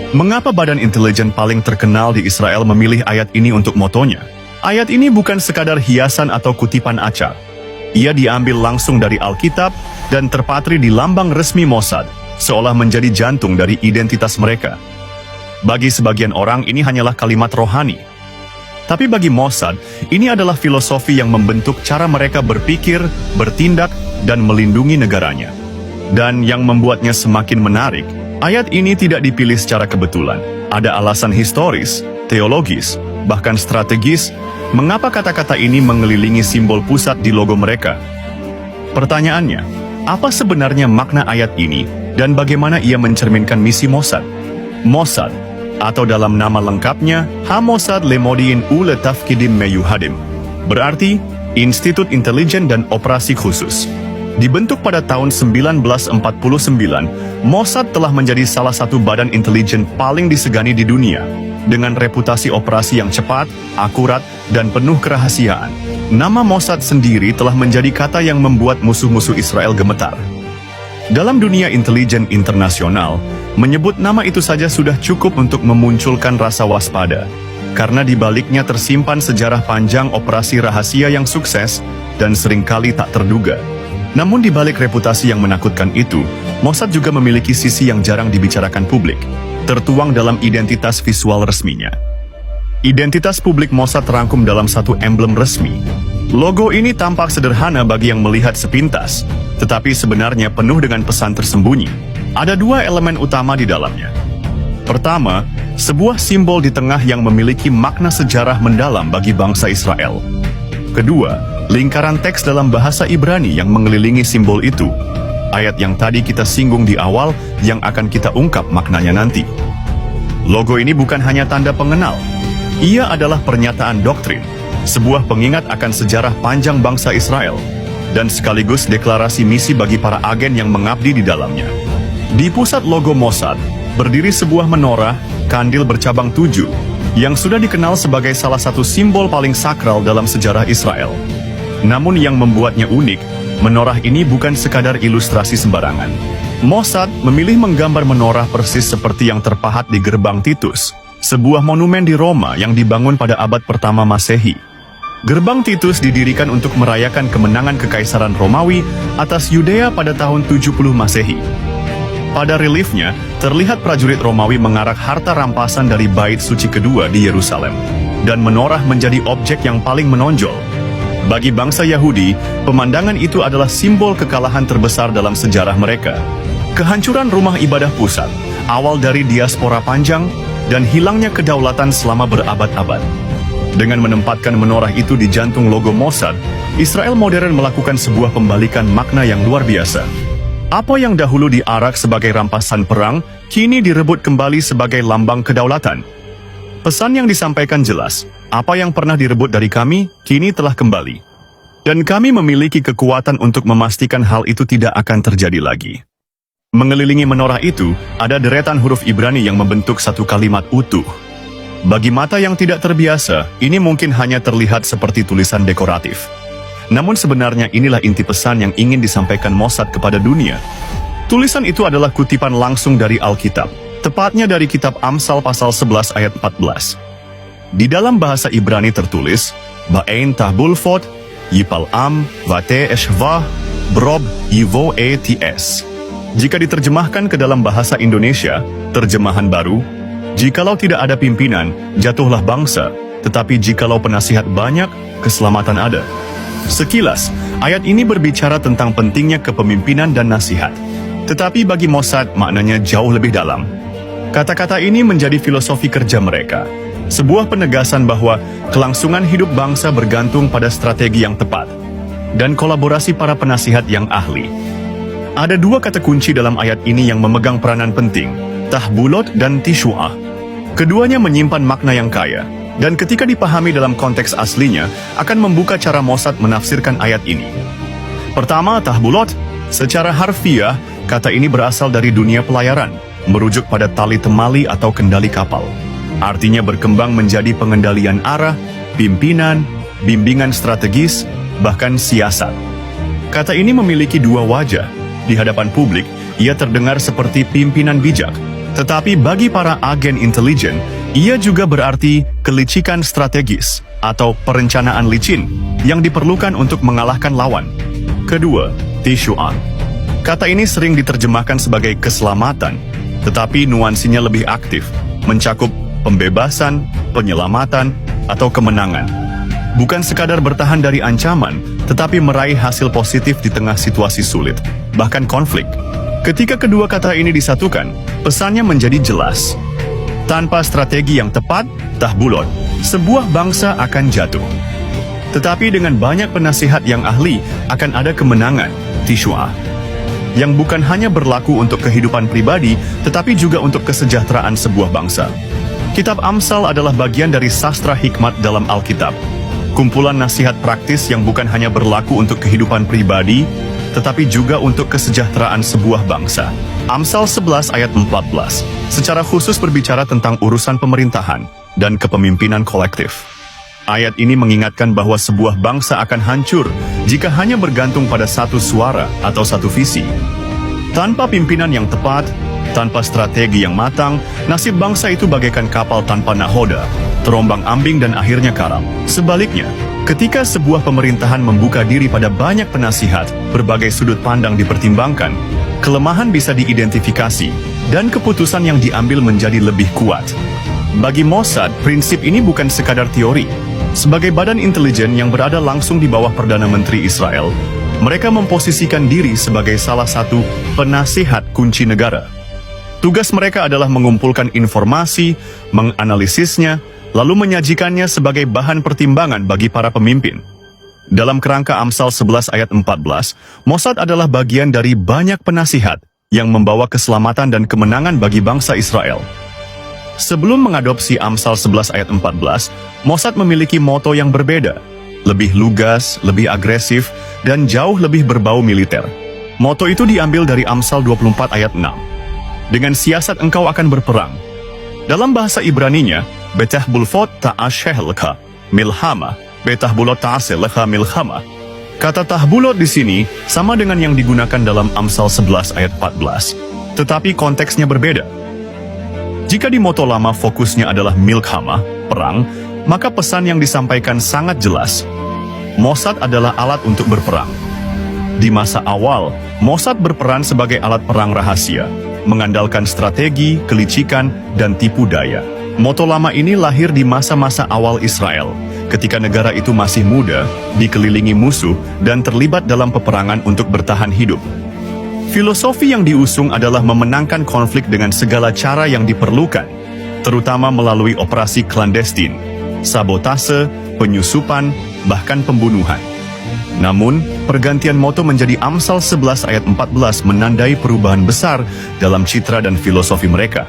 Mengapa badan intelijen paling terkenal di Israel memilih ayat ini untuk motonya? Ayat ini bukan sekadar hiasan atau kutipan acak. Ia diambil langsung dari Alkitab dan terpatri di lambang resmi Mossad, seolah menjadi jantung dari identitas mereka. Bagi sebagian orang ini hanyalah kalimat rohani. Tapi bagi Mossad, ini adalah filosofi yang membentuk cara mereka berpikir, bertindak, dan melindungi negaranya. Dan yang membuatnya semakin menarik, ayat ini tidak dipilih secara kebetulan. Ada alasan historis, teologis, bahkan strategis, mengapa kata-kata ini mengelilingi simbol pusat di logo mereka. Pertanyaannya, apa sebenarnya makna ayat ini dan bagaimana ia mencerminkan misi Mossad? Mossad, atau dalam nama lengkapnya, Ha-Mossad Lemodiin Uletafkidim Meyuhadim, berarti Institut Intelijen dan Operasi Khusus. Dibentuk pada tahun 1949, Mossad telah menjadi salah satu badan intelijen paling disegani di dunia, dengan reputasi operasi yang cepat, akurat, dan penuh kerahasiaan. Nama Mossad sendiri telah menjadi kata yang membuat musuh-musuh Israel gemetar. Dalam dunia intelijen internasional, menyebut nama itu saja sudah cukup untuk memunculkan rasa waspada, karena di baliknya tersimpan sejarah panjang operasi rahasia yang sukses dan seringkali tak terduga. Namun di balik reputasi yang menakutkan itu, Mossad juga memiliki sisi yang jarang dibicarakan publik, tertuang dalam identitas visual resminya. Identitas publik Mossad terangkum dalam satu emblem resmi. Logo ini tampak sederhana bagi yang melihat sepintas, tetapi sebenarnya penuh dengan pesan tersembunyi. Ada dua elemen utama di dalamnya. Pertama, sebuah simbol di tengah yang memiliki makna sejarah mendalam bagi bangsa Israel. Kedua, lingkaran teks dalam bahasa Ibrani yang mengelilingi simbol itu. Ayat yang tadi kita singgung di awal yang akan kita ungkap maknanya nanti. Logo ini bukan hanya tanda pengenal. Ia adalah pernyataan doktrin, sebuah pengingat akan sejarah panjang bangsa Israel, dan sekaligus deklarasi misi bagi para agen yang mengabdi di dalamnya. Di pusat logo Mossad, berdiri sebuah menorah, kandil bercabang 7, yang sudah dikenal sebagai salah satu simbol paling sakral dalam sejarah Israel. Namun yang membuatnya unik, menorah ini bukan sekadar ilustrasi sembarangan. Mossad memilih menggambar menorah persis seperti yang terpahat di gerbang Titus, sebuah monumen di Roma yang dibangun pada abad pertama Masehi. Gerbang Titus didirikan untuk merayakan kemenangan Kekaisaran Romawi atas Yudea pada tahun 70 Masehi. Pada reliefnya, terlihat prajurit Romawi mengarak harta rampasan dari bait suci kedua di Yerusalem, dan menorah menjadi objek yang paling menonjol. Bagi bangsa Yahudi, pemandangan itu adalah simbol kekalahan terbesar dalam sejarah mereka. Kehancuran rumah ibadah pusat, awal dari diaspora panjang, dan hilangnya kedaulatan selama berabad-abad. Dengan menempatkan menorah itu di jantung logo Mossad, Israel modern melakukan sebuah pembalikan makna yang luar biasa. Apa yang dahulu diarak sebagai rampasan perang, kini direbut kembali sebagai lambang kedaulatan. Pesan yang disampaikan jelas, apa yang pernah direbut dari kami, kini telah kembali. Dan kami memiliki kekuatan untuk memastikan hal itu tidak akan terjadi lagi. Mengelilingi menorah itu, ada deretan huruf Ibrani yang membentuk satu kalimat utuh. Bagi mata yang tidak terbiasa, ini mungkin hanya terlihat seperti tulisan dekoratif. Namun sebenarnya inilah inti pesan yang ingin disampaikan Mossad kepada dunia. Tulisan itu adalah kutipan langsung dari Alkitab, tepatnya dari kitab Amsal pasal 11 ayat 14. Di dalam bahasa Ibrani tertulis, Ba'ein tahbulfot, yipal am, vate eshvah, brob, yivo ets. Jika diterjemahkan ke dalam bahasa Indonesia, terjemahan baru, jikalau tidak ada pimpinan, jatuhlah bangsa, tetapi jikalau penasihat banyak, keselamatan ada. Sekilas, ayat ini berbicara tentang pentingnya kepemimpinan dan nasihat. Tetapi bagi Mossad, maknanya jauh lebih dalam. Kata-kata ini menjadi filosofi kerja mereka. Sebuah penegasan bahwa kelangsungan hidup bangsa bergantung pada strategi yang tepat dan kolaborasi para penasihat yang ahli. Ada dua kata kunci dalam ayat ini yang memegang peranan penting, tahbulot dan tishu'ah. Keduanya menyimpan makna yang kaya, dan ketika dipahami dalam konteks aslinya, akan membuka cara Mossad menafsirkan ayat ini. Pertama, tahbulot. Secara harfiah, kata ini berasal dari dunia pelayaran, merujuk pada tali temali atau kendali kapal. Artinya berkembang menjadi pengendalian arah, pimpinan, bimbingan strategis, bahkan siasat. Kata ini memiliki dua wajah. Di hadapan publik, ia terdengar seperti pimpinan bijak, Tetapi bagi para agen intelijen, ia juga berarti kelicikan strategis atau perencanaan licin yang diperlukan untuk mengalahkan lawan. Kedua, Tishuan. Kata ini sering diterjemahkan sebagai keselamatan, tetapi nuansinya lebih aktif, mencakup pembebasan, penyelamatan, atau kemenangan. Bukan sekadar bertahan dari ancaman, tetapi meraih hasil positif di tengah situasi sulit, bahkan konflik. Ketika kedua kata ini disatukan, pesannya menjadi jelas. Tanpa strategi yang tepat, tahbulot, sebuah bangsa akan jatuh. Tetapi dengan banyak penasihat yang ahli, akan ada kemenangan, Tishua, yang bukan hanya berlaku untuk kehidupan pribadi, tetapi juga untuk kesejahteraan sebuah bangsa. Kitab Amsal adalah bagian dari sastra hikmat dalam Alkitab. Kumpulan nasihat praktis yang bukan hanya berlaku untuk kehidupan pribadi, tetapi juga untuk kesejahteraan sebuah bangsa. Amsal 11 ayat 14, secara khusus berbicara tentang urusan pemerintahan dan kepemimpinan kolektif. Ayat ini mengingatkan bahwa sebuah bangsa akan hancur jika hanya bergantung pada satu suara atau satu visi. Tanpa pimpinan yang tepat, tanpa strategi yang matang, nasib bangsa itu bagaikan kapal tanpa nahoda, terombang-ambing dan akhirnya karam. Sebaliknya, ketika sebuah pemerintahan membuka diri pada banyak penasihat, berbagai sudut pandang dipertimbangkan, kelemahan bisa diidentifikasi, dan keputusan yang diambil menjadi lebih kuat. Bagi Mossad, prinsip ini bukan sekadar teori. Sebagai badan intelijen yang berada langsung di bawah Perdana Menteri Israel, mereka memposisikan diri sebagai salah satu penasihat kunci negara. Tugas mereka adalah mengumpulkan informasi, menganalisisnya, lalu menyajikannya sebagai bahan pertimbangan bagi para pemimpin. Dalam kerangka Amsal 11 ayat 14, Mossad adalah bagian dari banyak penasihat yang membawa keselamatan dan kemenangan bagi bangsa Israel. Sebelum mengadopsi Amsal 11 ayat 14, Mossad memiliki moto yang berbeda, lebih lugas, lebih agresif, dan jauh lebih berbau militer. Moto itu diambil dari Amsal 24 ayat 6. Dengan siasat engkau akan berperang. Dalam bahasa Ibraninya, betah bulfot ta'asheh leka milhama, betah bulot ta'aseh leka milhama. Kata tahbulot di sini sama dengan yang digunakan dalam Amsal 11 ayat 14, tetapi konteksnya berbeda. Jika di moto lama fokusnya adalah milkhama, perang, maka pesan yang disampaikan sangat jelas. Mossad adalah alat untuk berperang. Di masa awal, Mossad berperan sebagai alat perang rahasia, mengandalkan strategi, kelicikan, dan tipu daya. Moto lama ini lahir di masa-masa awal Israel, ketika negara itu masih muda, dikelilingi musuh, dan terlibat dalam peperangan untuk bertahan hidup. Filosofi yang diusung adalah memenangkan konflik dengan segala cara yang diperlukan, terutama melalui operasi klandestin, sabotase, penyusupan, bahkan pembunuhan. Namun, pergantian moto menjadi Amsal 11 ayat 14 menandai perubahan besar dalam citra dan filosofi mereka.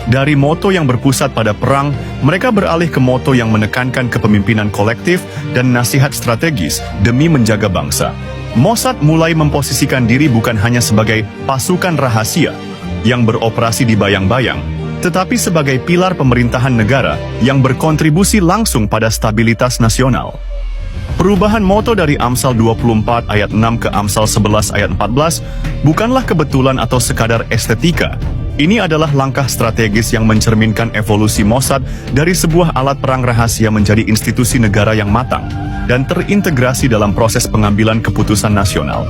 Dari moto yang berpusat pada perang, mereka beralih ke moto yang menekankan kepemimpinan kolektif dan nasihat strategis demi menjaga bangsa. Mossad mulai memposisikan diri bukan hanya sebagai pasukan rahasia yang beroperasi di bayang-bayang, tetapi sebagai pilar pemerintahan negara yang berkontribusi langsung pada stabilitas nasional. Perubahan moto dari Amsal 24 ayat 6 ke Amsal 11 ayat 14 bukanlah kebetulan atau sekadar estetika. Ini adalah langkah strategis yang mencerminkan evolusi Mossad dari sebuah alat perang rahasia menjadi institusi negara yang matang dan terintegrasi dalam proses pengambilan keputusan nasional.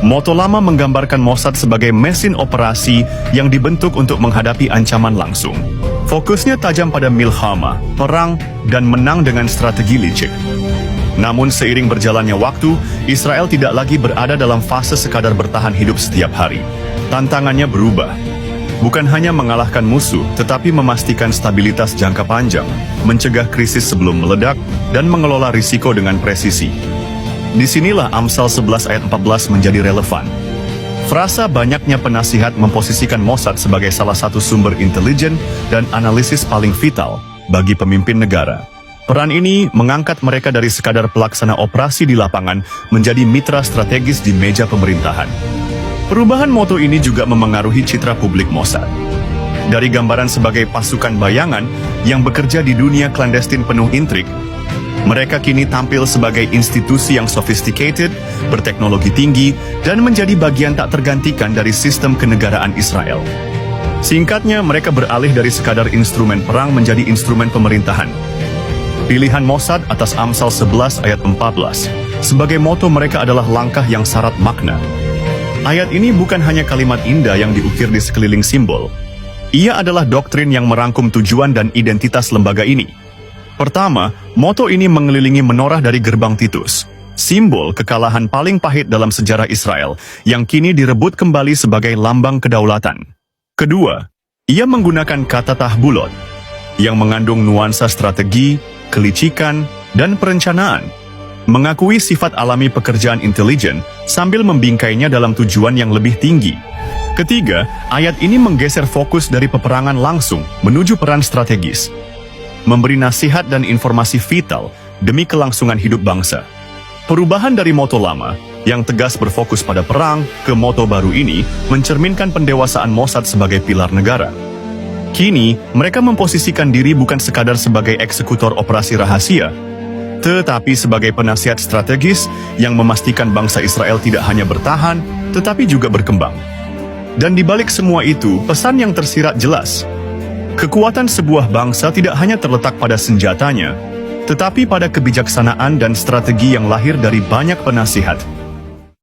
Moto lama menggambarkan Mossad sebagai mesin operasi yang dibentuk untuk menghadapi ancaman langsung. Fokusnya tajam pada milhama, perang, dan menang dengan strategi licik. Namun seiring berjalannya waktu, Israel tidak lagi berada dalam fase sekadar bertahan hidup setiap hari. Tantangannya berubah. Bukan hanya mengalahkan musuh, tetapi memastikan stabilitas jangka panjang, mencegah krisis sebelum meledak, dan mengelola risiko dengan presisi. Disinilah Amsal 11 ayat 14 menjadi relevan. Frasa banyaknya penasihat memposisikan Mossad sebagai salah satu sumber intelijen dan analisis paling vital bagi pemimpin negara. Peran ini mengangkat mereka dari sekadar pelaksana operasi di lapangan menjadi mitra strategis di meja pemerintahan. Perubahan moto ini juga memengaruhi citra publik Mossad. Dari gambaran sebagai pasukan bayangan yang bekerja di dunia klandestin penuh intrik, mereka kini tampil sebagai institusi yang sophisticated, berteknologi tinggi, dan menjadi bagian tak tergantikan dari sistem kenegaraan Israel. Singkatnya, mereka beralih dari sekadar instrumen perang menjadi instrumen pemerintahan. Pilihan Mossad atas Amsal 11 ayat 14 sebagai moto mereka adalah langkah yang syarat makna. Ayat ini bukan hanya kalimat indah yang diukir di sekeliling simbol. Ia adalah doktrin yang merangkum tujuan dan identitas lembaga ini. Pertama, moto ini mengelilingi menorah dari gerbang Titus, simbol kekalahan paling pahit dalam sejarah Israel yang kini direbut kembali sebagai lambang kedaulatan. Kedua, ia menggunakan kata tahbulot, yang mengandung nuansa strategi, kelicikan, dan perencanaan, mengakui sifat alami pekerjaan intelijen sambil membingkainya dalam tujuan yang lebih tinggi. Ketiga, ayat ini menggeser fokus dari peperangan langsung menuju peran strategis, memberi nasihat dan informasi vital demi kelangsungan hidup bangsa. Perubahan dari moto lama, yang tegas berfokus pada perang, ke moto baru ini mencerminkan pendewasaan Mossad sebagai pilar negara. Kini, mereka memposisikan diri bukan sekadar sebagai eksekutor operasi rahasia, tetapi sebagai penasihat strategis yang memastikan bangsa Israel tidak hanya bertahan, tetapi juga berkembang. Dan di balik semua itu, pesan yang tersirat jelas. Kekuatan sebuah bangsa tidak hanya terletak pada senjatanya, tetapi pada kebijaksanaan dan strategi yang lahir dari banyak penasihat,